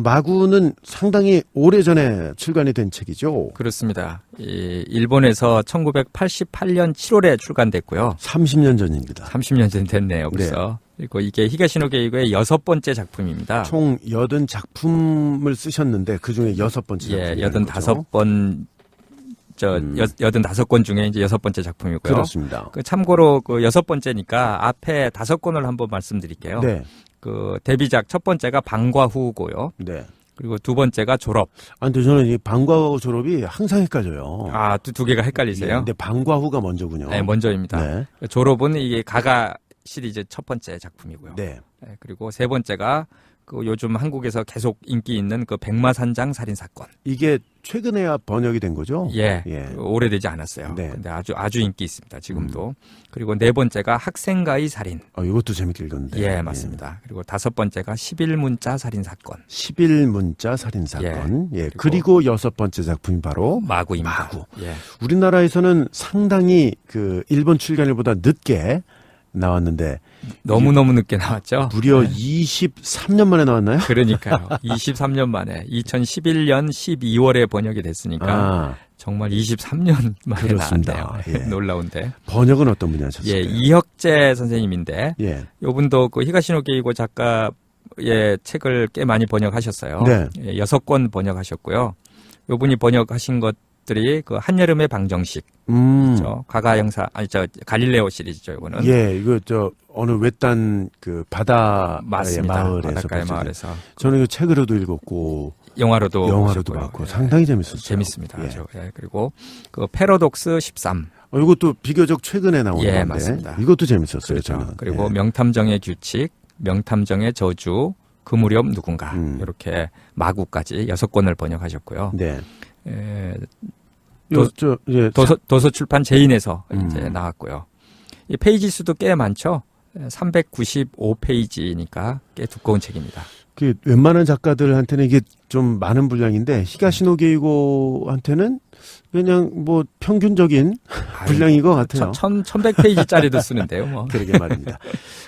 마구는 상당히 오래전에 출간이 된 책이죠. 그렇습니다. 일본에서 1988년 7월에 출간됐고요. 30년 전입니다. 30년 전 됐네요. 그래서 그리고 이게 히가시노 게이고의 6번째 작품입니다. 총 80작품을 쓰셨는데 그중에 6번째 작품이에요. 85번 85권 중에 이제 6번째 작품이고요. 그렇습니다. 참고로 그 6번째니까 앞에 5권을 한번 말씀드릴게요. 네. 그 데뷔작 첫 번째가 방과 후고요. 네. 그리고 두 번째가 졸업. 근데 저는 이 방과 후 졸업이 항상 헷갈려요. 두 개가 헷갈리세요? 근데 방과 후가 먼저군요. 네, 먼저입니다. 네. 졸업은 이게 가가 시리즈 첫 번째 작품이고요. 네. 그리고 세 번째가 그 요즘 한국에서 계속 인기 있는 그 백마산장 살인 사건. 이게 최근에야 번역이 된 거죠? 예. 오래되지 않았어요. 네. 근데 아주 인기 있습니다. 지금도. 그리고 네 번째가 학생가의 살인. 이것도 재밌게 읽었는데. 예, 맞습니다. 그리고 다섯 번째가 11문자 살인 사건. 11문자 살인 사건. 그리고 6번째 작품이 바로 마구입니다. 마구. 예. 우리나라에서는 상당히 그 일본 출간일보다 늦게 나왔는데 너무너무 늦게 나왔죠. 무려 23년 만에 나왔나요? 그러니까요. 23년 만에 2011년 12월에 번역이 됐으니까 정말 23년 만에 그렇습니다. 나왔네요. 놀라운데. 번역은 어떤 분이 하셨어요? 이혁재 선생님인데 이분도 그 히가시노 게이고 작가의 책을 꽤 많이 번역하셨어요. 네. 6권 번역하셨고요. 이분이 번역하신 것들이 그 한여름의 방정식, 그렇죠? 갈릴레오 시리즈죠, 이거는. 이거 어느 외딴 그 바다의 마을에서. 저는 이 책으로도 읽었고 영화로도 봤고 상당히 재밌었어요. 재밌습니다. 그리고 그 패러독스 13. 이것도 비교적 최근에 나온 건데 맞습니다. 이것도 재밌었어요. 그렇죠. 저는. 그리고 명탐정의 규칙, 명탐정의 저주, 그 무렵 누군가 이렇게 마구까지 6권을 번역하셨고요. 네. 도서출판 제인에서 이제 나왔고요. 이 페이지 수도 꽤 많죠. 395페이지니까 꽤 두꺼운 책입니다. 그 웬만한 작가들한테는 이게 좀 많은 분량인데 히가시노 게이고한테는 그냥 뭐 평균적인 분량인 것 같아요. 1100페이지짜리도 쓰는데요. 뭐. 그러게 말입니다.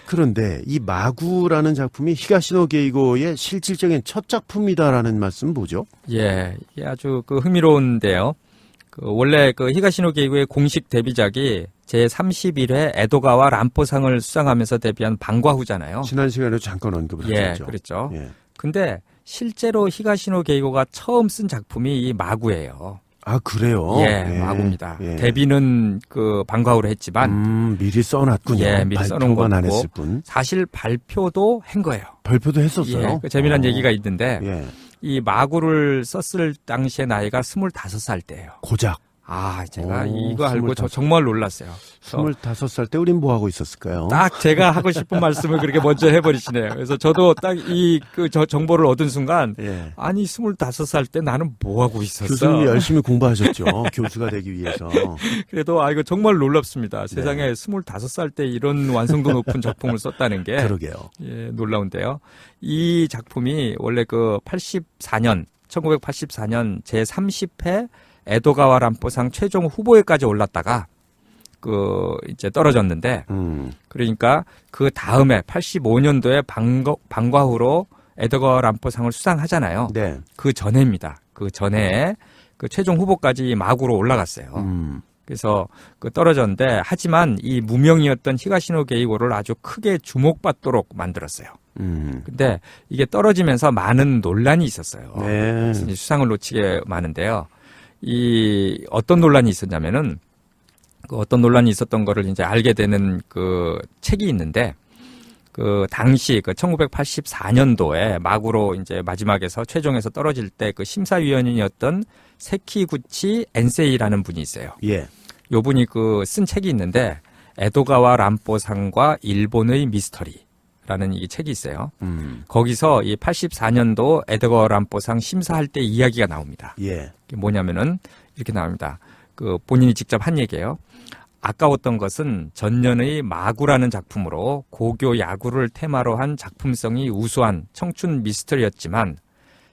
그런데 이 마구라는 작품이 히가시노 게이고의 실질적인 첫 작품이다라는 말씀은 뭐죠? 이게 아주 그 흥미로운데요. 원래 그 히가시노 게이고의 공식 데뷔작이 제31회 에도가와 람포상을 수상하면서 데뷔한 방과후잖아요. 지난 시간에도 잠깐 언급을 하셨죠. 그렇죠. 근데 실제로 히가시노 게이고가 처음 쓴 작품이 이 마구예요. 그래요? 마구입니다. 데뷔는 그 방과후로 했지만 미리 써놨군요. 미리 써놓은 거고 안 했을 뿐. 사실 발표도 한 거예요. 발표도 했었어요. 그 재미난 얘기가 있는데 이 마구를 썼을 당시의 나이가 25살 때예요. 고작. 제가 이거 알고 정말 놀랐어요. 25살 때 우린 뭐 하고 있었을까요? 딱 제가 하고 싶은 말씀을 그렇게 먼저 해버리시네요. 그래서 저도 딱 저 정보를 얻은 순간, 아니 25살 때 나는 뭐 하고 있었어? 교수님이 열심히 공부하셨죠. 교수가 되기 위해서. 그래도 이거 정말 놀랍습니다. 세상에 25살 때 이런 완성도 높은 작품을 썼다는 게. 그러게요. 놀라운데요. 이 작품이 원래 그 1984년 제30회 에도가와 람포상 최종 후보에까지 올랐다가 이제 떨어졌는데 그러니까 그 다음에 85년도에 방과후로 에도가와 람포상을 수상하잖아요. 그 전에입니다. 그 전에 그 최종 후보까지 마구로 올라갔어요. 그래서 떨어졌는데 하지만 이 무명이었던 히가시노 게이고를 아주 크게 주목받도록 만들었어요. 근데 이게 떨어지면서 많은 논란이 있었어요. 그래서 수상을 놓치게 많은데요. 어떤 논란이 있었냐면은, 어떤 논란이 있었던 거를 이제 알게 되는 책이 있는데, 당시 1984년도에 마구로 이제 마지막에서 최종에서 떨어질 때 심사위원이었던 세키구치 엔세이라는 분이 있어요. 요 분이 쓴 책이 있는데, 에도가와 람포상과 일본의 미스터리. 라는 이 책이 있어요. 거기서 이 84년도 에드거 람포상 심사할 때 이야기가 나옵니다. 이게 뭐냐면은 이렇게 나옵니다. 본인이 직접 한 얘기예요. 아까웠던 것은 전년의 마구라는 작품으로 고교 야구를 테마로 한 작품성이 우수한 청춘 미스터리였지만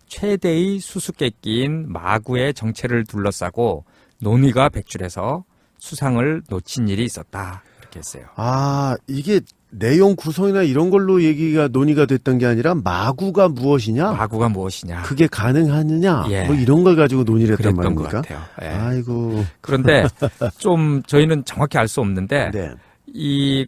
최대의 수수께끼인 마구의 정체를 둘러싸고 논의가 백출해서 수상을 놓친 일이 있었다. 이렇게 했어요. 이게 내용 구성이나 이런 걸로 얘기가 논의가 됐던 게 아니라 마구가 무엇이냐? 마구가 무엇이냐? 그게 가능하느냐? 예. 뭐 이런 걸 가지고 논의를 했단 그랬던 것 말입니까? 같아요. 예. 아이고. 그런데 좀 저희는 정확히 알 수 없는데 네.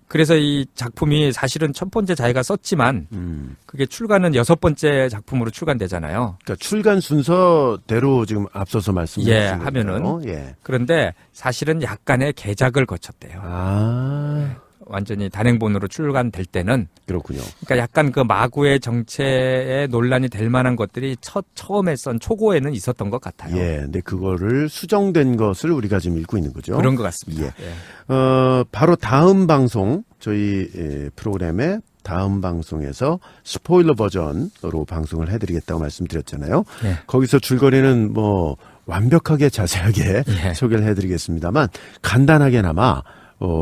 그래서 이 작품이 사실은 첫 번째 자기가 썼지만 그게 출간은 6번째 작품으로 출간되잖아요. 그러니까 출간 순서대로 지금 앞서서 말씀해 예, 주신 하면은. 거예요. 예. 그런데 사실은 약간의 개작을 거쳤대요. 아, 완전히 단행본으로 출간될 때는 그렇군요. 그러니까 약간 그 마구의 정체에 논란이 될 만한 것들이 처음에 쓴 초고에는 있었던 것 같아요. 예. 근데 그거를 수정된 것을 우리가 지금 읽고 있는 거죠. 그런 것 같습니다. 예. 예. 바로 다음 방송, 저희 프로그램의 다음 방송에서 스포일러 버전으로 방송을 해드리겠다고 말씀드렸잖아요. 예. 거기서 줄거리는 뭐 완벽하게 자세하게 예. 소개를 해드리겠습니다만 간단하게나마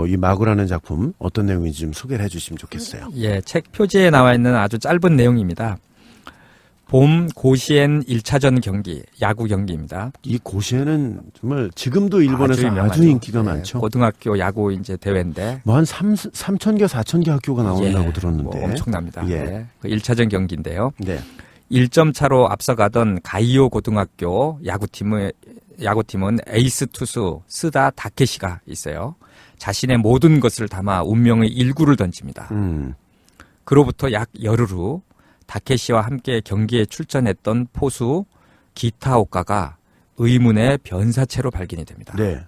이 마구라는 작품 어떤 내용인지 좀 소개를 해주시면 좋겠어요. 예, 책 표지에 나와 있는 아주 짧은 내용입니다. 봄 고시엔 1차전 경기, 야구 경기입니다. 이 고시에는 정말 지금도 일본에서 아주 유명하죠. 인기가 예, 많죠. 고등학교 야구 이제 대회인데. 뭐 한 3,000개, 4,000개 학교가 나온다고 예, 들었는데. 뭐 엄청납니다. 예. 예. 그 1차전 경기인데요. 네. 1점 차로 앞서가던 가이오 고등학교 야구팀은 에이스 투수 스다 다케시가 있어요. 자신의 모든 것을 담아 운명의 일구를 던집니다. 그로부터 약 열흘 후 다케시와 함께 경기에 출전했던 포수 기타오카가 의문의 변사체로 발견이 됩니다. 네.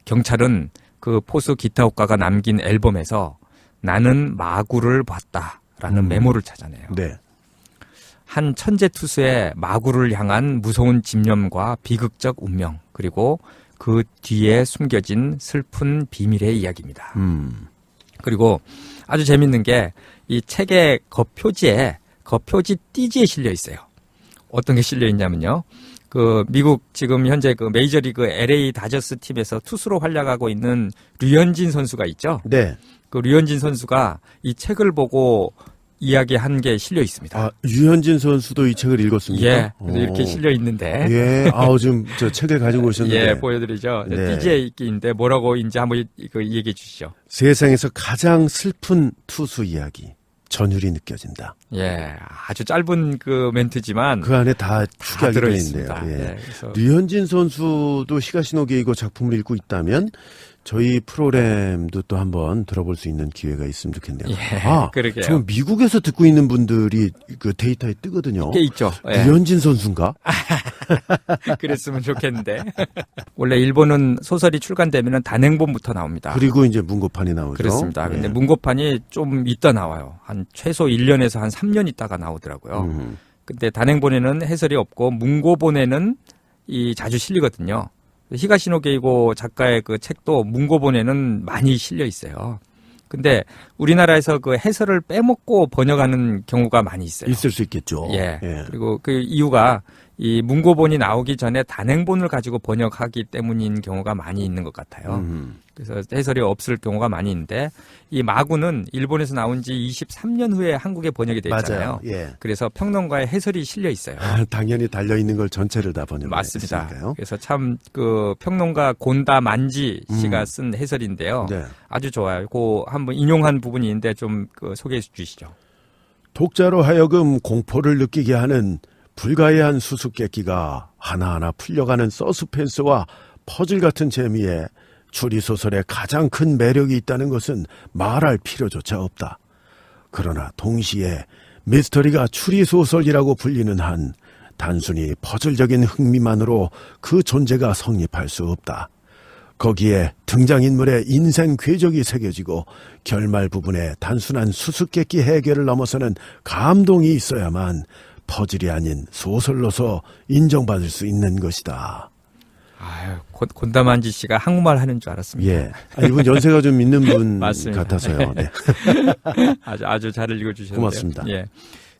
경찰은 그 포수 기타오카가 남긴 앨범에서 나는 마구를 봤다라는 메모를 찾아내요. 네. 한 천재 투수의 마구를 향한 무서운 집념과 비극적 운명, 그리고 그 뒤에 숨겨진 슬픈 비밀의 이야기입니다. 그리고 아주 재밌는 게 이 책의 겉표지 띠지에 실려 있어요. 어떤 게 실려 있냐면요. 그 미국 지금 현재 그 메이저리그 LA 다저스 팀에서 투수로 활약하고 있는 류현진 선수가 있죠. 네. 그 류현진 선수가 이 책을 보고 이야기한 게 실려 있습니다. 아, 유현진 선수도 이 책을 읽었습니까? 예, 그래서 이렇게 실려 있는데. 예, 지금 저 책을 가지고 오셨는데. 예, 보여드리죠. 네. 띠지에 있기인데 뭐라고 이제 한번 얘기해 주시죠. 세상에서 가장 슬픈 투수 이야기. 전율이 느껴진다. 예, 아주 짧은 그 멘트지만 그 안에 다 축약이 되어 들어있습니다. 있네요. 예. 예, 그래서 류현진 선수도 히가시노게이고 작품을 읽고 있다면 저희 프로그램도 또 한번 들어볼 수 있는 기회가 있으면 좋겠네요. 예, 그러게요. 지금 미국에서 듣고 있는 분들이 그 데이터에 뜨거든요. 꽤 있죠. 예. 류현진 선수인가? 그랬으면 좋겠는데. 원래 일본은 소설이 출간되면 단행본부터 나옵니다. 그리고 이제 문고판이 나오죠. 그렇습니다. 예. 근데 문고판이 좀 있다 나와요. 한 최소 1년에서 한 3년 있다가 나오더라고요. 근데 단행본에는 해설이 없고 문고본에는 자주 실리거든요. 히가시노 게이고 작가의 그 책도 문고본에는 많이 실려 있어요. 근데 우리나라에서 그 해설을 빼먹고 번역하는 경우가 많이 있어요. 있을 수 있겠죠. 예. 그리고 그 이유가 이 문고본이 나오기 전에 단행본을 가지고 번역하기 때문인 경우가 많이 있는 것 같아요. 그래서 해설이 없을 경우가 많이 있는데 이 마구는 일본에서 나온 지 23년 후에 한국에 번역이 돼 있잖아요. 맞아요. 예. 그래서 평론가의 해설이 실려 있어요. 당연히 달려 있는 걸 전체를 다 맞습니다. 번역했으니까요. 그래서 참 그 평론가 곤다 만지 씨가 쓴 해설인데요. 네. 아주 좋아요. 그 한번 인용한 부분이 있는데 좀 그 소개해 주시죠. 독자로 하여금 공포를 느끼게 하는 불가해한 수수께끼가 하나하나 풀려가는 서스펜스와 퍼즐 같은 재미에 추리소설에 가장 큰 매력이 있다는 것은 말할 필요조차 없다. 그러나 동시에 미스터리가 추리소설이라고 불리는 한 단순히 퍼즐적인 흥미만으로 그 존재가 성립할 수 없다. 거기에 등장인물의 인생 궤적이 새겨지고 결말 부분에 단순한 수수께끼 해결을 넘어서는 감동이 있어야만 퍼즐이 아닌 소설로서 인정받을 수 있는 것이다. 아유, 곤다만지 씨가 한국말 하는 줄 알았습니다. 예. 이분 연세가 좀 있는 분 맞습니다. 같아서요. 네. 아주 잘 읽어주셨는데요. 고맙습니다. 예.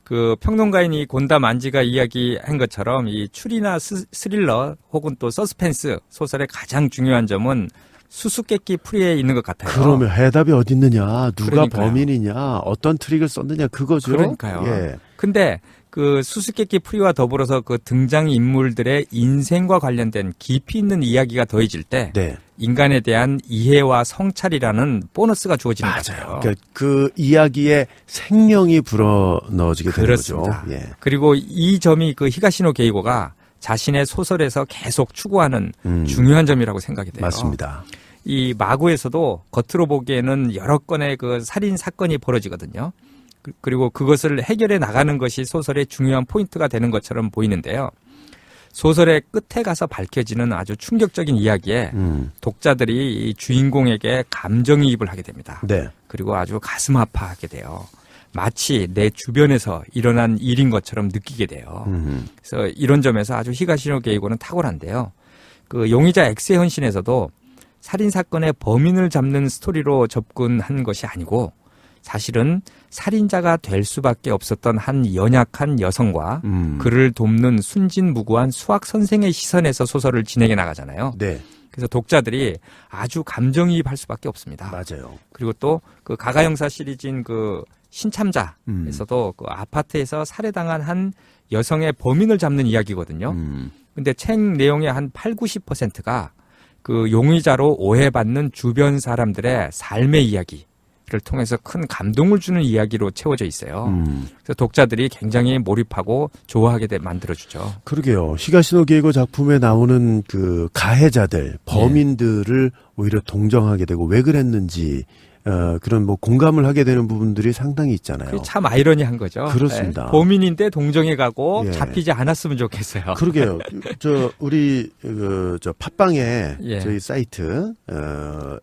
그 평론가인이 곤다만지가 이야기한 것처럼 이 추리나 스릴러 혹은 또 서스펜스 소설의 가장 중요한 점은 수수께끼 풀이에 있는 것 같아요. 그러면 해답이 어디 있느냐, 누가 그러니까요. 범인이냐, 어떤 트릭을 썼느냐 그거죠. 그러니까요. 예. 근데 그 수수께끼 풀이와 더불어서 그 등장 인물들의 인생과 관련된 깊이 있는 이야기가 더해질 때 네. 인간에 대한 이해와 성찰이라는 보너스가 주어지는 맞아요. 거죠. 그러니까 그 이야기에 생명이 불어넣어지게 되는 그렇습니다. 거죠. 예. 그리고 이 점이 그 히가시노 게이고가 자신의 소설에서 계속 추구하는 중요한 점이라고 생각이 돼요. 맞습니다. 이 마구에서도 겉으로 보기에는 여러 건의 그 살인 사건이 벌어지거든요. 그리고 그것을 해결해 나가는 것이 소설의 중요한 포인트가 되는 것처럼 보이는데요. 소설의 끝에 가서 밝혀지는 아주 충격적인 이야기에 독자들이 이 주인공에게 감정이입을 하게 됩니다. 네. 그리고 아주 가슴 아파하게 돼요. 마치 내 주변에서 일어난 일인 것처럼 느끼게 돼요. 그래서 이런 점에서 아주 히가시노 게이고는 탁월한데요. 그 용의자 X의 헌신에서도 살인 사건의 범인을 잡는 스토리로 접근한 것이 아니고 사실은 살인자가 될 수밖에 없었던 한 연약한 여성과 그를 돕는 순진무구한 수학 선생의 시선에서 소설을 진행해 나가잖아요. 네. 그래서 독자들이 아주 감정이입할 수밖에 없습니다. 맞아요. 그리고 또 그 가가 형사 시리즈인 그 신참자에서도 그 아파트에서 살해당한 한 여성의 범인을 잡는 이야기거든요. 근데 책 내용의 한 80~90%가 그 용의자로 오해받는 주변 사람들의 삶의 이야기를 통해서 큰 감동을 주는 이야기로 채워져 있어요. 그래서 독자들이 굉장히 몰입하고 좋아하게 만들어주죠. 그러게요. 히가시노 게이고 작품에 나오는 그 가해자들, 범인들을 오히려 동정하게 되고 왜 그랬는지 그런 뭐 공감을 하게 되는 부분들이 상당히 있잖아요. 그게 참 아이러니한 거죠. 그렇습니다. 네. 범인인데 동정해 가고 예. 잡히지 않았으면 좋겠어요. 그러게요. 저 우리 저 팟빵에 예. 저희 사이트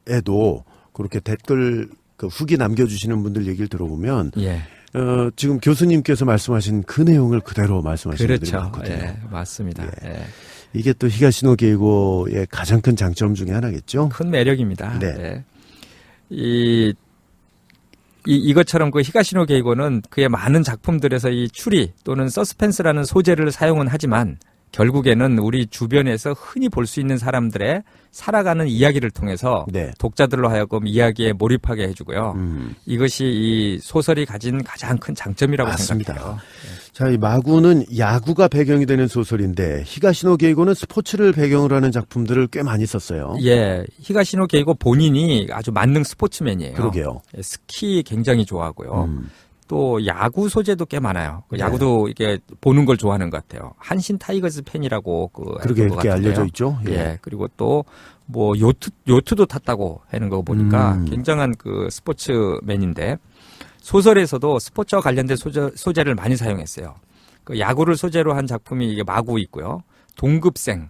에도 그렇게 댓글 그 후기 남겨주시는 분들 얘기를 들어보면 예. 지금 교수님께서 말씀하신 그 내용을 그대로 말씀하시는 분들이 그렇죠. 많거든요. 예, 맞습니다. 예. 이게 또 히가시노 게이고의 가장 큰 장점 중에 하나겠죠. 큰 매력입니다. 네. 예. 이것처럼 그 히가시노 게이고는 그의 많은 작품들에서 이 추리 또는 서스펜스라는 소재를 사용은 하지만 결국에는 우리 주변에서 흔히 볼 수 있는 사람들의 살아가는 이야기를 통해서 네. 독자들로 하여금 이야기에 몰입하게 해주고요. 이것이 이 소설이 가진 가장 큰 장점이라고 맞습니다. 생각해요. 자, 이 마구는 야구가 배경이 되는 소설인데 히가시노 게이고는 스포츠를 배경으로 하는 작품들을 꽤 많이 썼어요. 예, 히가시노 게이고 본인이 아주 만능 스포츠맨이에요. 그러게요. 예, 스키 굉장히 좋아하고요. 또 야구 소재도 꽤 많아요. 그 야구도 이게 보는 걸 좋아하는 것 같아요. 한신 타이거즈 팬이라고 그렇게 이렇게 알려져 있죠. 예. 그리고 또 뭐 요트도 탔다고 하는 거 보니까 굉장한 그 스포츠맨인데 소설에서도 스포츠와 관련된 소재를 많이 사용했어요. 그 야구를 소재로 한 작품이 이게 마구 있고요. 동급생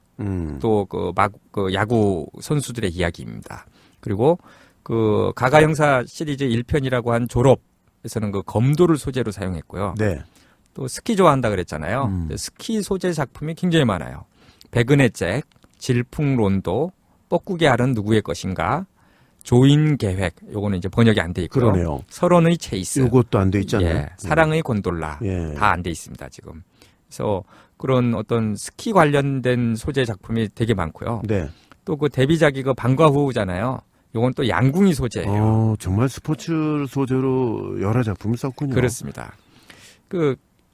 또 그 야구 선수들의 이야기입니다. 그리고 그 가가 형사 시리즈 1편이라고 한 졸업에서는 그 검도를 소재로 사용했고요. 네. 또 스키 좋아한다 그랬잖아요. 스키 소재 작품이 굉장히 많아요. 백은의 잭, 질풍론도, 뻐꾸기 알은 누구의 것인가, 조인 계획, 요거는 이제 번역이 안 돼 있고요. 그러네요. 서론의 체이스, 요것도 안 돼 있잖아요. 예, 사랑의 곤돌라 예. 다 안 돼 있습니다 지금. 그래서 그런 어떤 스키 관련된 소재 작품이 되게 많고요. 네. 또 그 데뷔작이 그 방과후잖아요. 요건 또 양궁이 소재예요. 정말 스포츠 소재로 여러 작품을 썼군요. 그렇습니다.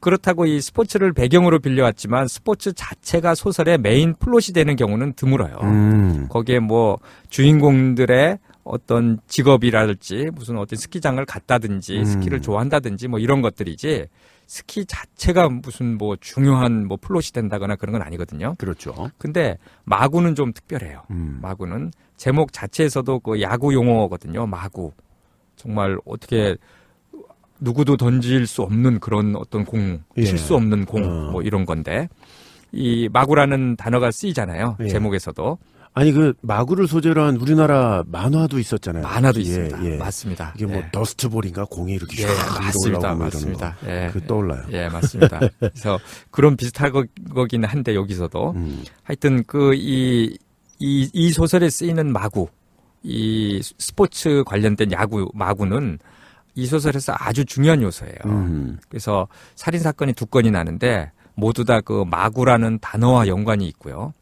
그렇다고 이 스포츠를 배경으로 빌려왔지만 스포츠 자체가 소설의 메인 플롯이 되는 경우는 드물어요. 거기에 뭐 주인공들의 어떤 직업이랄지 무슨 어떤 스키장을 갔다든지 스키를 좋아한다든지 뭐 이런 것들이지 스키 자체가 무슨 뭐 중요한 뭐 플롯이 된다거나 그런 건 아니거든요. 그렇죠. 근데 마구는 좀 특별해요. 마구는 제목 자체에서도 그 야구 용어거든요. 마구. 정말 어떻게 누구도 던질 수 없는 그런 어떤 공, 칠 수 없는 공, 뭐 이런 건데, 이 마구라는 단어가 쓰이잖아요. 예. 제목에서도. 아니, 그 마구를 소재로 한 우리나라 만화도 있었잖아요. 만화도 예, 있습니다. 예. 맞습니다. 이게 뭐 예. 더스트볼인가 공이 이렇게 예, 쫙 맞습니다. 올라오고 맞습니다. 예. 그 떠올라요. 예, 맞습니다. 그래서 그런 비슷한 거긴 한데 여기서도 하여튼 이 소설에 쓰이는 마구, 이 스포츠 관련된 마구는 이 소설에서 아주 중요한 요소예요. 그래서 살인 사건이 2건이 나는데 모두 다 그 마구라는 단어와 연관이 있고요.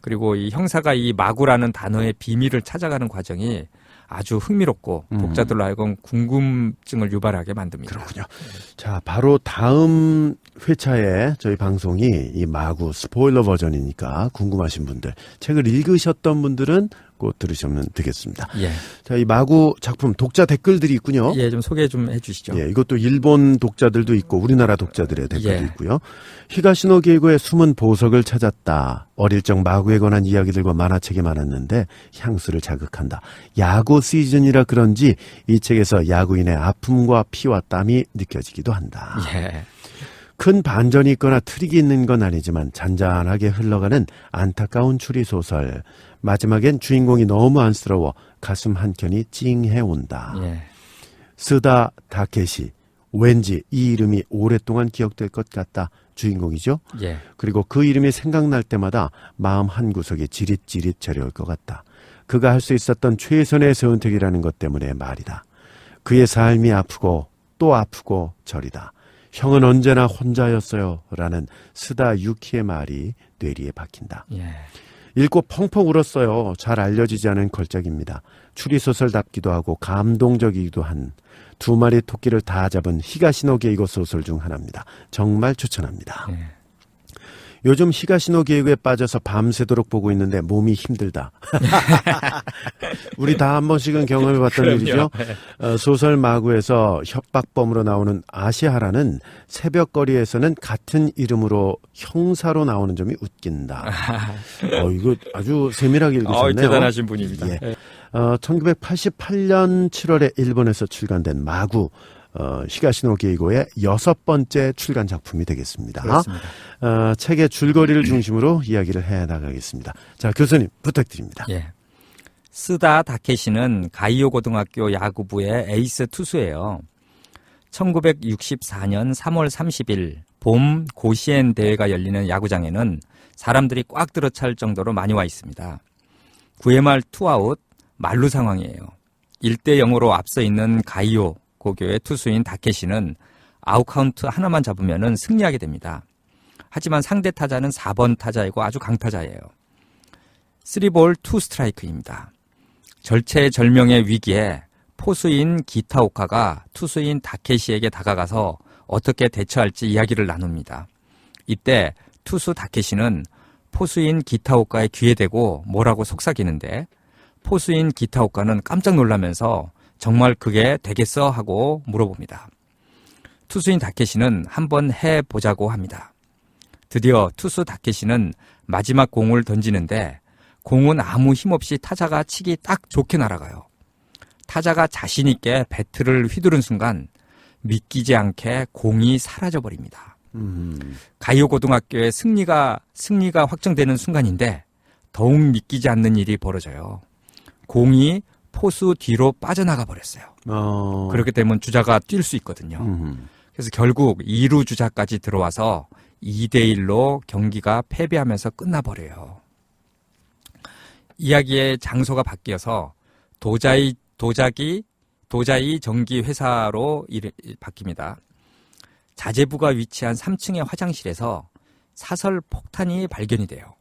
그리고 이 형사가 이 마구라는 단어의 비밀을 찾아가는 과정이 아주 흥미롭고 독자들로 하여금 궁금증을 유발하게 만듭니다. 그렇군요. 자, 바로 다음 회차에 저희 방송이 이 마구 스포일러 버전이니까 궁금하신 분들, 책을 읽으셨던 분들은 꼭 들으시면 되겠습니다. 예. 자, 이 마구 작품 독자 댓글들이 있군요. 예, 좀 소개 좀 해주시죠. 예, 이것도 일본 독자들도 있고 우리나라 독자들의 댓글도 예. 있고요. 히가시노 게이고의 숨은 보석을 찾았다. 어릴 적 마구에 관한 이야기들과 만화책이 많았는데 향수를 자극한다. 야구 시즌이라 그런지 이 책에서 야구인의 아픔과 피와 땀이 느껴지기도 한다. 예. 큰 반전이 있거나 트릭이 있는 건 아니지만 잔잔하게 흘러가는 안타까운 추리소설. 마지막엔 주인공이 너무 안쓰러워 가슴 한켠이 찡해온다. 예. 스다 다케시. 왠지 이 이름이 오랫동안 기억될 것 같다. 주인공이죠. 예. 그리고 그 이름이 생각날 때마다 마음 한구석이 지릿지릿 저려올 것 같다. 그가 할 수 있었던 최선의 선택이라는 것 때문에 말이다. 그의 삶이 아프고 또 아프고 저리다. 형은 언제나 혼자였어요. 라는 스다 유키의 말이 뇌리에 박힌다. 예. 읽고 펑펑 울었어요. 잘 알려지지 않은 걸작입니다. 추리소설답기도 하고 감동적이기도 한 두 마리 토끼를 다 잡은 히가시노 게이고 소설 중 하나입니다. 정말 추천합니다. 예. 요즘 히가시노 게이고에 빠져서 밤새도록 보고 있는데 몸이 힘들다. 우리 다 한 번씩은 경험해봤던 그럼요. 일이죠. 소설 마구에서 협박범으로 나오는 아시하라는 새벽거리에서는 같은 이름으로 형사로 나오는 점이 웃긴다. 이거 아주 세밀하게 읽으셨네요. 대단하신 분입니다. 예. 1988년 7월에 일본에서 출간된 마구 히가시노 게이고의 6번째 출간 작품이 되겠습니다. 그렇습니다. 책의 줄거리를 중심으로 이야기를 해나가겠습니다. 자, 교수님 부탁드립니다. 예. 스다 다케시는 가이오 고등학교 야구부의 에이스 투수예요. 1964년 3월 30일 봄 고시엔 대회가 열리는 야구장에는 사람들이 꽉 들어찰 정도로 많이 와 있습니다. 9회 말 투아웃 만루 상황이에요. 1대 0으로 앞서 있는 가이오 고교의 투수인 다케시는 아웃카운트 하나만 잡으면 승리하게 됩니다. 하지만 상대 타자는 4번 타자이고 아주 강타자예요. 3볼 2스트라이크입니다. 절체절명의 위기에 포수인 기타오카가 투수인 다케시에게 다가가서 어떻게 대처할지 이야기를 나눕니다. 이때 투수 다케시는 포수인 기타오카의 귀에 대고 뭐라고 속삭이는데 포수인 기타오카는 깜짝 놀라면서 정말 그게 되겠어? 하고 물어봅니다. 투수인 다케시는 한번 해보자고 합니다. 드디어 투수 다케시는 마지막 공을 던지는데 공은 아무 힘없이 타자가 치기 딱 좋게 날아가요. 타자가 자신 있게 배트를 휘두른 순간 믿기지 않게 공이 사라져버립니다. 가이오 고등학교의 승리가 확정되는 순간인데 더욱 믿기지 않는 일이 벌어져요. 공이 포수 뒤로 빠져나가 버렸어요. 그렇기 때문에 주자가 뛸 수 있거든요. 그래서 결국 2루 주자까지 들어와서 2대1로 경기가 패배하면서 끝나버려요. 이야기의 장소가 바뀌어서 도자이 전기 회사로 바뀝니다. 자재부가 위치한 3층의 화장실에서 사설 폭탄이 발견이 돼요.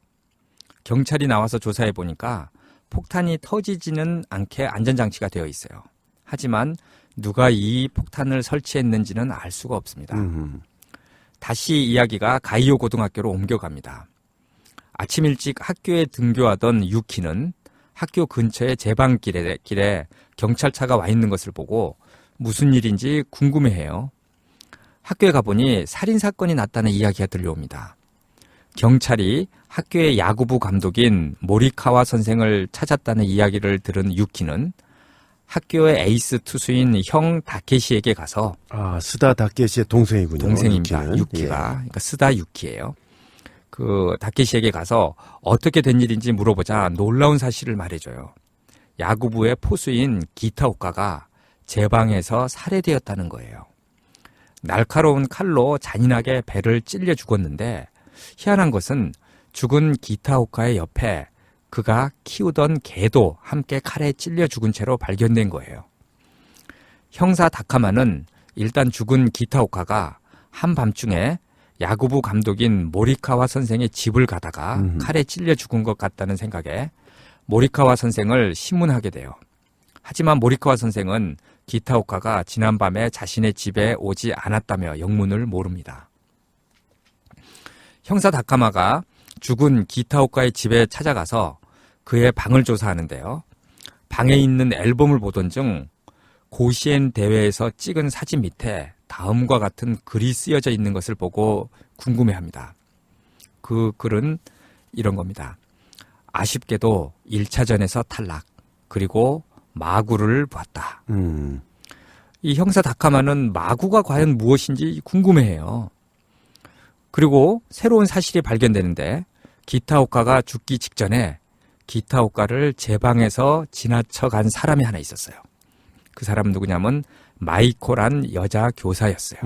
경찰이 나와서 조사해 보니까 폭탄이 터지지는 않게 안전장치가 되어 있어요. 하지만 누가 이 폭탄을 설치했는지는 알 수가 없습니다. 다시 이야기가 가이오 고등학교로 옮겨갑니다. 아침 일찍 학교에 등교하던 유키는 학교 근처의 제방길에 경찰차가 와 있는 것을 보고 무슨 일인지 궁금해해요. 학교에 가보니 살인사건이 났다는 이야기가 들려옵니다. 경찰이 학교의 야구부 감독인 모리카와 선생을 찾았다는 이야기를 들은 유키는 학교의 에이스 투수인 형 다케시에게 가서 스다 다케시의 동생이군요. 동생입니다. 유키가. 그러니까 스다 유키예요. 그 다케시에게 가서 어떻게 된 일인지 물어보자 놀라운 사실을 말해줘요. 야구부의 포수인 기타오카가 제 방에서 살해되었다는 거예요. 날카로운 칼로 잔인하게 배를 찔려 죽었는데 희한한 것은 죽은 기타오카의 옆에 그가 키우던 개도 함께 칼에 찔려 죽은 채로 발견된 거예요. 형사 다카마는 일단 죽은 기타오카가 한밤중에 야구부 감독인 모리카와 선생의 집을 가다가 칼에 찔려 죽은 것 같다는 생각에 모리카와 선생을 신문하게 돼요. 하지만 모리카와 선생은 기타오카가 지난밤에 자신의 집에 오지 않았다며 영문을 모릅니다. 형사 다카마가 죽은 기타오카의 집에 찾아가서 그의 방을 조사하는데요. 방에 있는 앨범을 보던 중 고시엔 대회에서 찍은 사진 밑에 다음과 같은 글이 쓰여져 있는 것을 보고 궁금해합니다. 그 글은 이런 겁니다. 아쉽게도 1차전에서 탈락, 그리고 마구를 보았다. 이 형사 다카마는 마구가 과연 무엇인지 궁금해해요. 그리고 새로운 사실이 발견되는데 기타오카가 죽기 직전에 기타오카를 제 방에서 지나쳐간 사람이 하나 있었어요. 그 사람은 누구냐면 마이코란 여자 교사였어요.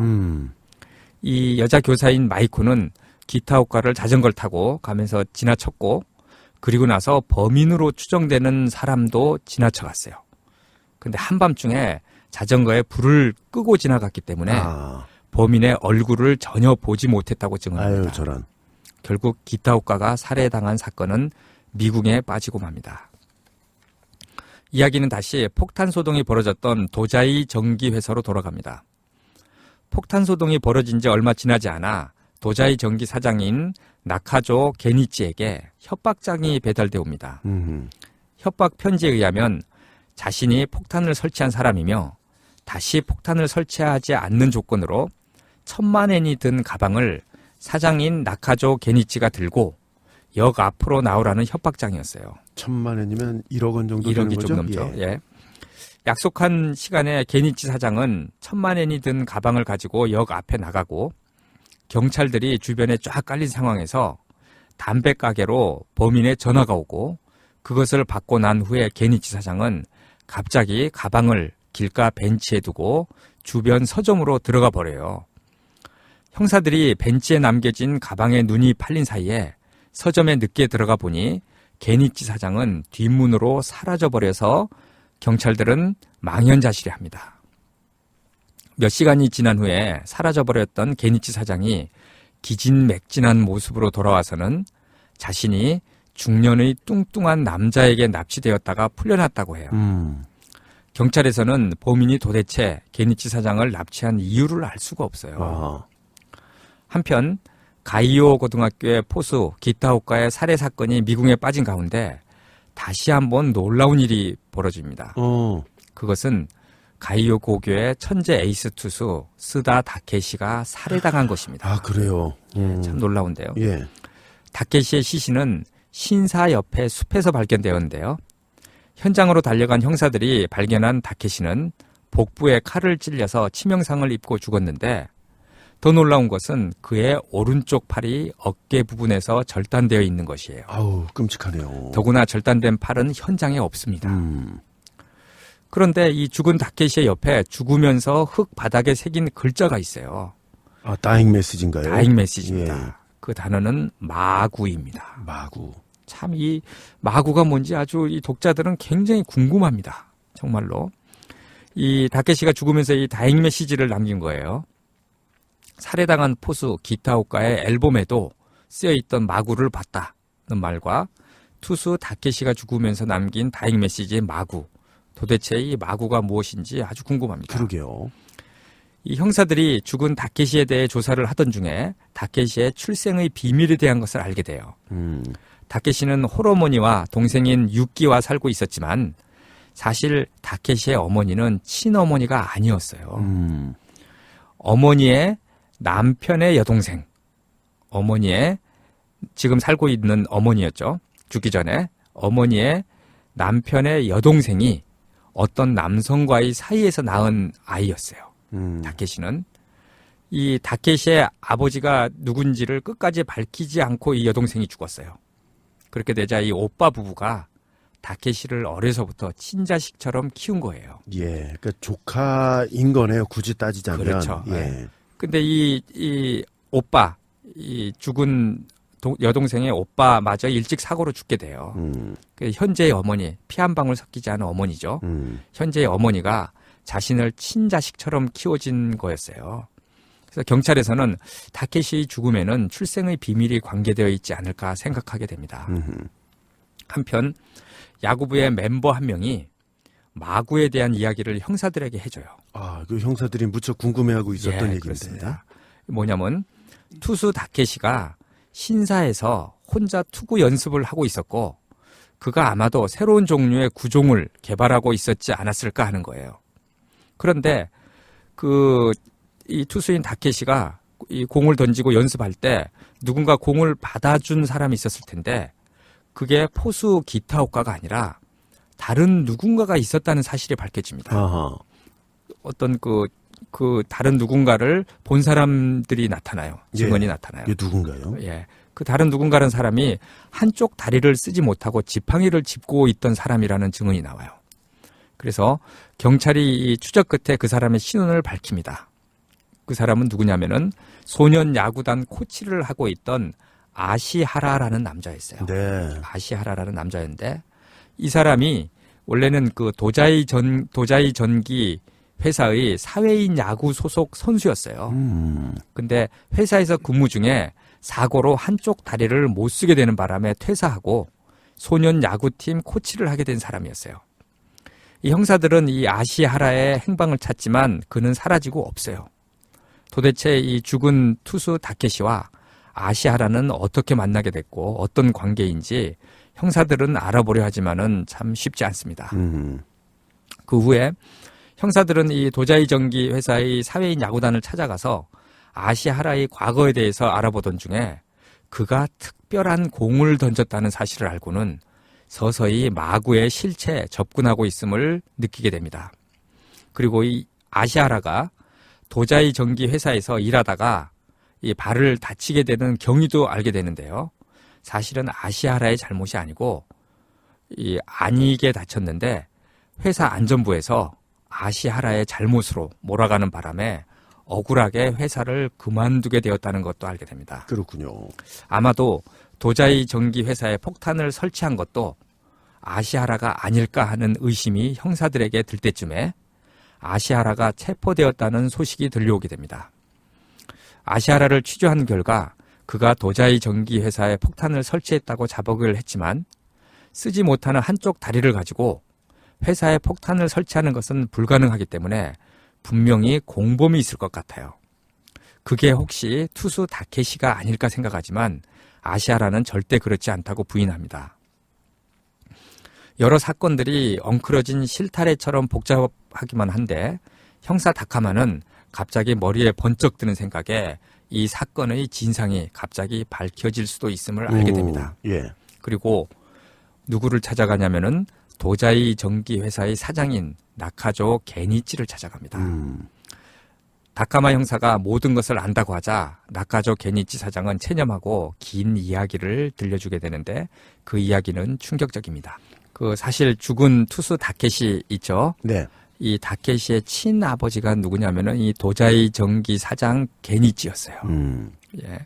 이 여자 교사인 마이코는 기타오카를 자전거를 타고 가면서 지나쳤고 그리고 나서 범인으로 추정되는 사람도 지나쳐갔어요. 근데 한밤중에 자전거에 불을 끄고 지나갔기 때문에 범인의 얼굴을 전혀 보지 못했다고 증언합니다. 아유, 저런. 결국 기타오카가 살해당한 사건은 미궁에 빠지고 맙니다. 이야기는 다시 폭탄 소동이 벌어졌던 도자이 전기 회사로 돌아갑니다. 폭탄 소동이 벌어진 지 얼마 지나지 않아 도자이 전기 사장인 나카조 게니치에게 협박장이 배달돼 옵니다. 협박 편지에 의하면 자신이 폭탄을 설치한 사람이며 다시 폭탄을 설치하지 않는 조건으로 10,000엔이 든 가방을 사장인 나카조 게니치가 들고 역 앞으로 나오라는 협박장이었어요. 1,000만 원이면 1억 원 정도 되는 1억이 거죠? 좀 넘죠. 예. 예. 약속한 시간에 게니치 사장은 1,000만 엔이 든 가방을 가지고 역 앞에 나가고 경찰들이 주변에 쫙 깔린 상황에서 담배 가게로 범인의 전화가 오고 그것을 받고 난 후에 게니치 사장은 갑자기 가방을 길가 벤치에 두고 주변 서점으로 들어가 버려요. 형사들이 벤치에 남겨진 가방에 눈이 팔린 사이에 서점에 늦게 들어가 보니 게니치 사장은 뒷문으로 사라져버려서 경찰들은 망연자실해합니다. 몇 시간이 지난 후에 사라져버렸던 게니치 사장이 기진맥진한 모습으로 돌아와서는 자신이 중년의 뚱뚱한 남자에게 납치되었다가 풀려났다고 해요. 경찰에서는 범인이 도대체 게니치 사장을 납치한 이유를 알 수가 없어요. 한편 가이오 고등학교의 포수 기타오카의 살해 사건이 미궁에 빠진 가운데 다시 한번 놀라운 일이 벌어집니다. 그것은 가이오 고교의 천재 에이스 투수 스다 다케시가 살해당한 것입니다. 아, 그래요? 참 놀라운데요. 예. 다케시의 시신은 신사 옆의 숲에서 발견되었는데요. 현장으로 달려간 형사들이 발견한 다케시는 복부에 칼을 찔려서 치명상을 입고 죽었는데 더 놀라운 것은 그의 오른쪽 팔이 어깨 부분에서 절단되어 있는 것이에요. 아우, 끔찍하네요. 더구나 절단된 팔은 현장에 없습니다. 그런데 이 죽은 다케시의 옆에 죽으면서 흙 바닥에 새긴 글자가 있어요. 아, 다잉 메시지인가요? 다잉 메시지입니다. 예. 그 단어는 마구입니다. 마구. 참 이 마구가 뭔지 아주 이 독자들은 굉장히 궁금합니다. 정말로. 이 다케시가 죽으면서 이 다잉 메시지를 남긴 거예요. 살해당한 포수 기타오카의 앨범에도 쓰여있던 마구를 봤다는 말과 투수 다케시가 죽으면서 남긴 다잉 메시지의 마구. 도대체 이 마구가 무엇인지 아주 궁금합니다. 그러게요. 이 형사들이 죽은 다케시에 대해 조사를 하던 중에 다케시의 출생의 비밀에 대한 것을 알게 돼요. 다케시는 홀어머니와 동생인 유키와 살고 있었지만 사실 다케시의 어머니는 친어머니가 아니었어요. 어머니의 남편의 여동생, 어머니의 지금 살고 있는 어머니였죠. 죽기 전에 어머니의 남편의 여동생이 어떤 남성과의 사이에서 낳은 아이였어요. 다케시는. 이 다케시의 아버지가 누군지를 끝까지 밝히지 않고 이 여동생이 죽었어요. 그렇게 되자 이 오빠 부부가 다케시를 어려서부터 친자식처럼 키운 거예요. 예, 그러니까 조카인 거네요. 굳이 따지자면. 그렇죠. 예. 근데 이 오빠, 이 죽은 여동생의 오빠마저 일찍 사고로 죽게 돼요. 현재의 어머니, 피 한 방울 섞이지 않은 어머니죠. 현재의 어머니가 자신을 친자식처럼 키워진 거였어요. 그래서 경찰에서는 다케시의 죽음에는 출생의 비밀이 관계되어 있지 않을까 생각하게 됩니다. 한편 야구부의 멤버 한 명이 마구에 대한 이야기를 형사들에게 해줘요. 그 형사들이 무척 궁금해하고 있었던 얘기인데. 그렇습니다. 뭐냐면 투수 다케시가 신사에서 혼자 투구 연습을 하고 있었고 그가 아마도 새로운 종류의 구종을 개발하고 있었지 않았을까 하는 거예요. 그런데 이 투수인 다케시가 이 공을 던지고 연습할 때 누군가 공을 받아준 사람이 있었을 텐데 그게 포수 기타오카가 아니라 다른 누군가가 있었다는 사실이 밝혀집니다. 아하. 어떤 그 다른 누군가를 본 사람들이 나타나요. 증언이 나타나요. 이게 누군가요? 예. 그 다른 누군가라는 사람이 한쪽 다리를 쓰지 못하고 지팡이를 짚고 있던 사람이라는 증언이 나와요. 그래서 경찰이 이 추적 끝에 그 사람의 신원을 밝힙니다. 그 사람은 누구냐면은 소년 야구단 코치를 하고 있던 아시하라라는 남자였어요. 네. 아시하라라는 남자였는데 이 사람이 원래는 그 도자이 전기 회사의 사회인 야구 소속 선수였어요. 근데 회사에서 근무 중에 사고로 한쪽 다리를 못 쓰게 되는 바람에 퇴사하고 소년 야구팀 코치를 하게 된 사람이었어요. 이 형사들은 이 아시하라의 행방을 찾지만 그는 사라지고 없어요. 도대체 이 죽은 투수 다케시와 아시하라는 어떻게 만나게 됐고 어떤 관계인지 형사들은 알아보려 하지만은 참 쉽지 않습니다. 그 후에 형사들은 이 도자이 전기 회사의 사회인 야구단을 찾아가서 아시하라의 과거에 대해서 알아보던 중에 그가 특별한 공을 던졌다는 사실을 알고는 서서히 마구의 실체에 접근하고 있음을 느끼게 됩니다. 그리고 이 아시하라가 도자이 전기 회사에서 일하다가 이 발을 다치게 되는 경위도 알게 되는데요. 사실은 아시하라의 잘못이 아니고 이 아니게 다쳤는데 회사 안전부에서 아시하라의 잘못으로 몰아가는 바람에 억울하게 회사를 그만두게 되었다는 것도 알게 됩니다. 그렇군요. 아마도 도자이 전기 회사에 폭탄을 설치한 것도 아시하라가 아닐까 하는 의심이 형사들에게 들 때쯤에 아시하라가 체포되었다는 소식이 들려오게 됩니다. 아시하라를 취조한 결과 그가 도자이 전기 회사에 폭탄을 설치했다고 자백을 했지만 쓰지 못하는 한쪽 다리를 가지고 회사에 폭탄을 설치하는 것은 불가능하기 때문에 분명히 공범이 있을 것 같아요. 그게 혹시 투수 다케시가 아닐까 생각하지만 아시하라는 절대 그렇지 않다고 부인합니다. 여러 사건들이 엉클어진 실타래처럼 복잡하기만 한데 형사 다카마는 갑자기 머리에 번쩍 드는 생각에 이 사건의 진상이 갑자기 밝혀질 수도 있음을 알게 됩니다. 예. 그리고 누구를 찾아가냐면은 도자이 전기 회사의 사장인 나카조 게니치를 찾아갑니다. 다카마 형사가 모든 것을 안다고 하자 나카조 게니치 사장은 체념하고 긴 이야기를 들려주게 되는데 그 이야기는 충격적입니다. 그 사실 죽은 투수 다케시 있죠. 네. 이 다케시의 친아버지가 누구냐면은 이 도자이 전기 사장 게니치였어요. 예.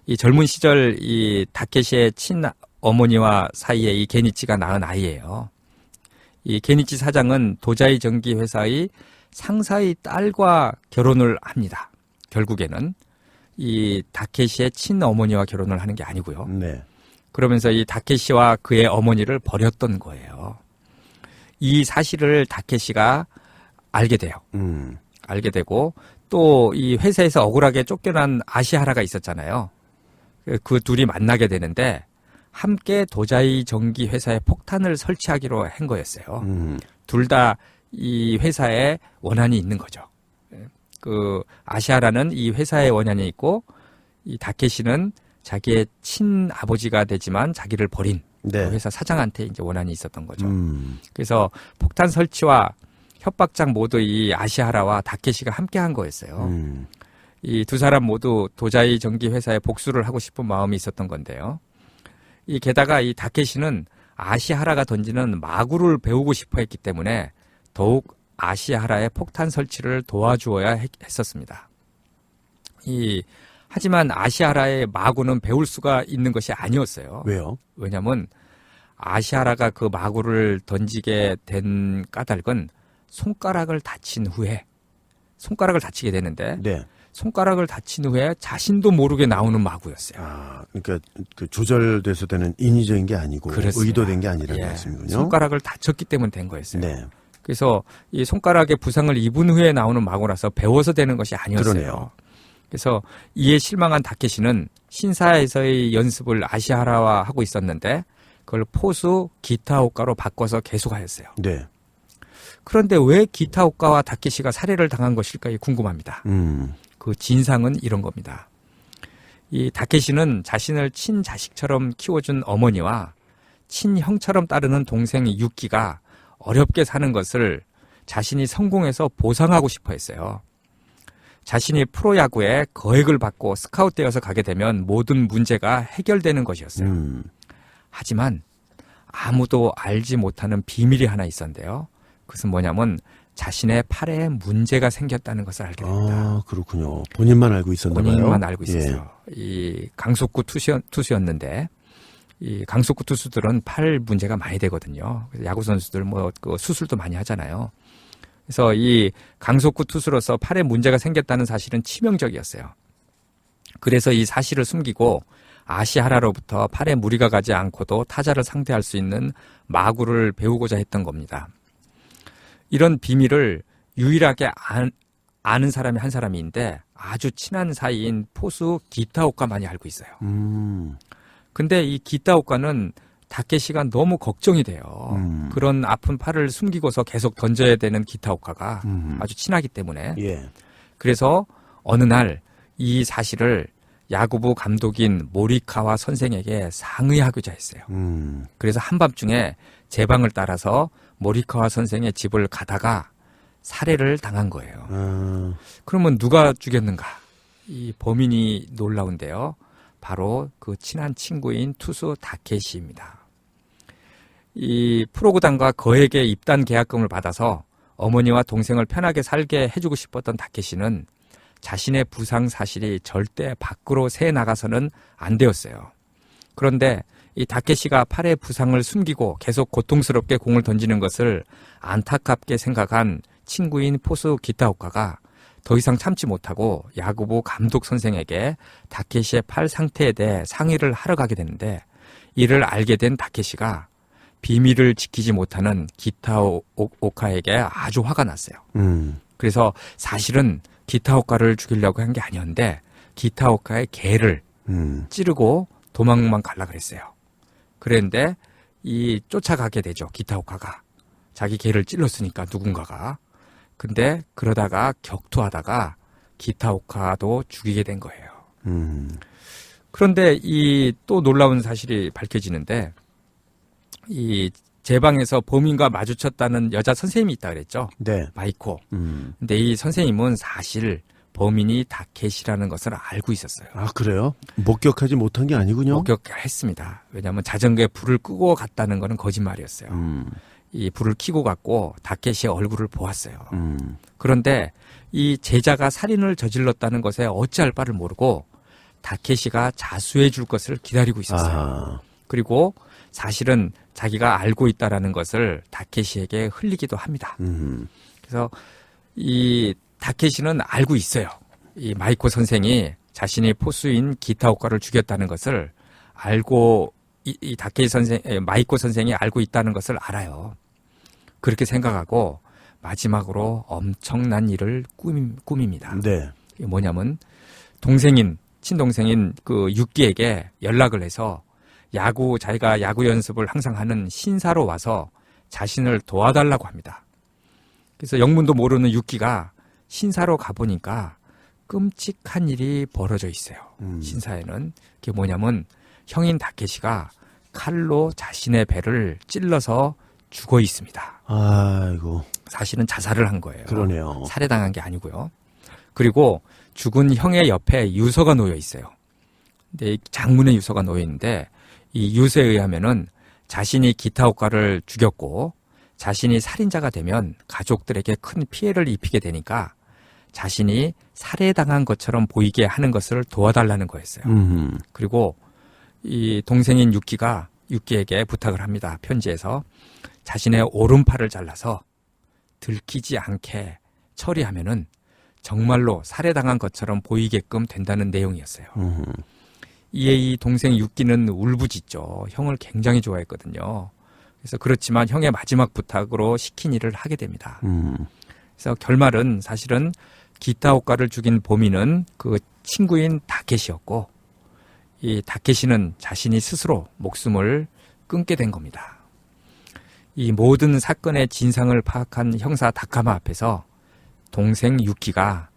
이 젊은 시절 이 다케시의 친어머니와 사이에 이 게니치가 낳은 아이예요. 이 게니치 사장은 도자이 전기 회사의 상사의 딸과 결혼을 합니다. 결국에는 이 다케시의 친어머니와 결혼을 하는 게 아니고요. 네. 그러면서 이 다케시와 그의 어머니를 버렸던 거예요. 이 사실을 다케시가 알게 돼요. 알게 되고 또 이 회사에서 억울하게 쫓겨난 아시하라가 있었잖아요. 그 둘이 만나게 되는데 함께 도자이 전기 회사에 폭탄을 설치하기로 한 거였어요. 둘 다 이 회사에 원한이 있는 거죠. 그 아시하라는 이 회사에 원한이 있고 이 다케시는 자기의 친아버지가 되지만 자기를 버린 네. 그 회사 사장한테 이제 원한이 있었던 거죠. 그래서 폭탄 설치와 협박장 모두 이 아시하라와 다케시가 함께 한 거였어요. 이 두 사람 모두 도자이 전기 회사에 복수를 하고 싶은 마음이 있었던 건데요. 이 게다가 이 다케시는 아시하라가 던지는 마구를 배우고 싶어 했기 때문에 더욱 아시하라의 폭탄 설치를 도와주어야 했었습니다. 하지만 아시하라의 마구는 배울 수가 있는 것이 아니었어요. 왜요? 왜냐하면 아시하라가 그 마구를 던지게 된 까닭은 손가락을 다친 후에 손가락을 다치게 되는데 네. 손가락을 다친 후에 자신도 모르게 나오는 마구였어요. 아, 그러니까 그 조절돼서 되는 인위적인 게 아니고 그렇습니다. 의도된 게 아니라는 예, 말씀이군요. 손가락을 다쳤기 때문에 된 거였어요. 네. 그래서 이 손가락에 부상을 입은 후에 나오는 마구라서 배워서 되는 것이 아니었어요. 그러네요. 그래서 이에 실망한 다케시는 신사에서의 연습을 아시하라와 하고 있었는데 그걸 포수 기타오카로 바꿔서 계속하였어요. 네. 그런데 왜 기타오카와 다케시가 살해를 당한 것일까 궁금합니다. 그 진상은 이런 겁니다. 이 다케시는 자신을 친자식처럼 키워준 어머니와 친형처럼 따르는 동생 유키가 어렵게 사는 것을 자신이 성공해서 보상하고 싶어 했어요. 자신이 프로야구에 거액을 받고 스카웃되어서 가게 되면 모든 문제가 해결되는 것이었어요. 하지만 아무도 알지 못하는 비밀이 하나 있었는데요. 그것은 뭐냐면 자신의 팔에 문제가 생겼다는 것을 알게 됩니다. 아, 그렇군요. 본인만 알고 있었나 봐요. 본인만 알고 있었어요. 이 강속구 투수였는데 이 강속구 투수들은 팔 문제가 많이 되거든요. 그래서 야구 선수들 그 수술도 많이 하잖아요. 그래서 이 강속구 투수로서 팔에 문제가 생겼다는 사실은 치명적이었어요. 그래서 이 사실을 숨기고 아시하라로부터 팔에 무리가 가지 않고도 타자를 상대할 수 있는 마구를 배우고자 했던 겁니다. 이런 비밀을 유일하게 아는 사람이 한 사람인데 아주 친한 사이인 포수 기타오카만이 알고 있어요. 근데 이 기타오카는 다케시가 너무 걱정이 돼요. 그런 아픈 팔을 숨기고서 계속 던져야 되는 기타오카가 아주 친하기 때문에. 예. 그래서 어느 날 이 사실을 야구부 감독인 모리카와 선생에게 상의하고자 했어요. 그래서 한밤중에 제 방을 따라서 모리카와 선생의 집을 가다가 살해를 당한 거예요. 그러면 누가 죽였는가? 이 범인이 놀라운데요. 바로 그 친한 친구인 투수 다케시입니다. 이 프로구단과 거액의 입단 계약금을 받아서 어머니와 동생을 편하게 살게 해주고 싶었던 다케시는 자신의 부상 사실이 절대 밖으로 새 나가서는 안 되었어요. 그런데 이 다케시가 팔의 부상을 숨기고 계속 고통스럽게 공을 던지는 것을 안타깝게 생각한 친구인 포수 기타오카가 더 이상 참지 못하고 야구부 감독 선생에게 다케시의 팔 상태에 대해 상의를 하러 가게 되는데 이를 알게 된 다케시가 비밀을 지키지 못하는 기타오카에게 아주 화가 났어요. 그래서 사실은 기타오카를 죽이려고 한 게 아니었는데 기타오카의 개를 찌르고 도망만 가려고 그랬어요. 그런데 이 쫓아가게 되죠. 기타오카가. 자기 개를 찔렀으니까 누군가가. 근데 그러다가 격투하다가 기타오카도 죽이게 된 거예요. 그런데 이 또 놀라운 사실이 밝혀지는데 이 제 방에서 범인과 마주쳤다는 여자 선생님이 있다 그랬죠. 네. 마이코. 근데 이 선생님은 사실 범인이 다케시라는 것을 알고 있었어요. 아, 그래요? 목격하지 못한 게 아니군요. 목격했습니다. 왜냐하면 자전거에 불을 끄고 갔다는 거는 거짓말이었어요. 이 불을 켜고 갔고 다케시의 얼굴을 보았어요. 그런데 이 제자가 살인을 저질렀다는 것에 어찌할 바를 모르고 다케시가 자수해 줄 것을 기다리고 있었어요. 아. 그리고 사실은 자기가 알고 있다라는 것을 다케시에게 흘리기도 합니다. 그래서 이 다케시는 알고 있어요. 이 마이코 선생이 자신이 포수인 기타오카를 죽였다는 것을 알고 이 다케시 선생, 마이코 선생이 알고 있다는 것을 알아요. 그렇게 생각하고 마지막으로 엄청난 일을 꾸밉니다. 네. 이게 뭐냐면 친동생인 그 유키에게 연락을 해서 자기가 야구 연습을 항상 하는 신사로 와서 자신을 도와달라고 합니다. 그래서 영문도 모르는 유키가 신사로 가보니까 끔찍한 일이 벌어져 있어요. 신사에는. 그게 뭐냐면 형인 다케시가 칼로 자신의 배를 찔러서 죽어 있습니다. 아이고. 사실은 자살을 한 거예요. 그러네요. 살해당한 게 아니고요. 그리고 죽은 형의 옆에 유서가 놓여 있어요. 근데 장문의 유서가 놓여 있는데 이 유서에 의하면은 자신이 기타오카를 죽였고 자신이 살인자가 되면 가족들에게 큰 피해를 입히게 되니까 자신이 살해당한 것처럼 보이게 하는 것을 도와달라는 거였어요. 그리고 이 동생인 유키에게 부탁을 합니다. 편지에서 자신의 오른팔을 잘라서 들키지 않게 처리하면은 정말로 살해당한 것처럼 보이게끔 된다는 내용이었어요. 이에 이 동생 유키는 울부짖죠. 형을 굉장히 좋아했거든요. 그래서 그렇지만 형의 마지막 부탁으로 시킨 일을 하게 됩니다. 음. 그래서 결말은 사실은 기타오카를 죽인 보미는 그 친구인 다케시였고 이 다케시는 자신이 스스로 목숨을 끊게 된 겁니다. 이 모든 사건의 진상을 파악한 형사 다카마 앞에서 동생 유키가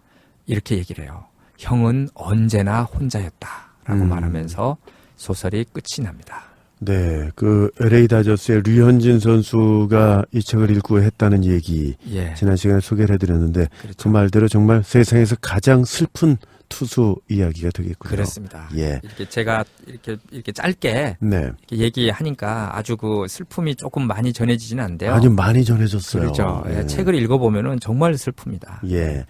이렇게 얘기를 해요. 형은 언제나 혼자였다라고 말하면서 소설이 끝이 납니다. 네, 그 LA 다저스의 류현진 선수가 이 책을 읽고 했다는 얘기 예. 지난 시간에 소개를 해드렸는데 그렇죠. 그 말대로 정말 세상에서 가장 슬픈 투수 이야기가 되겠군요. 그렇습니다. 예. 이렇게 제가 이렇게 짧게 네, 이렇게 얘기하니까 아주 그 슬픔이 조금 많이 전해지지는 않는데요. 아주 많이 전해졌어요. 그렇죠. 예. 책을 읽어보면은 정말 슬픕니다. 예.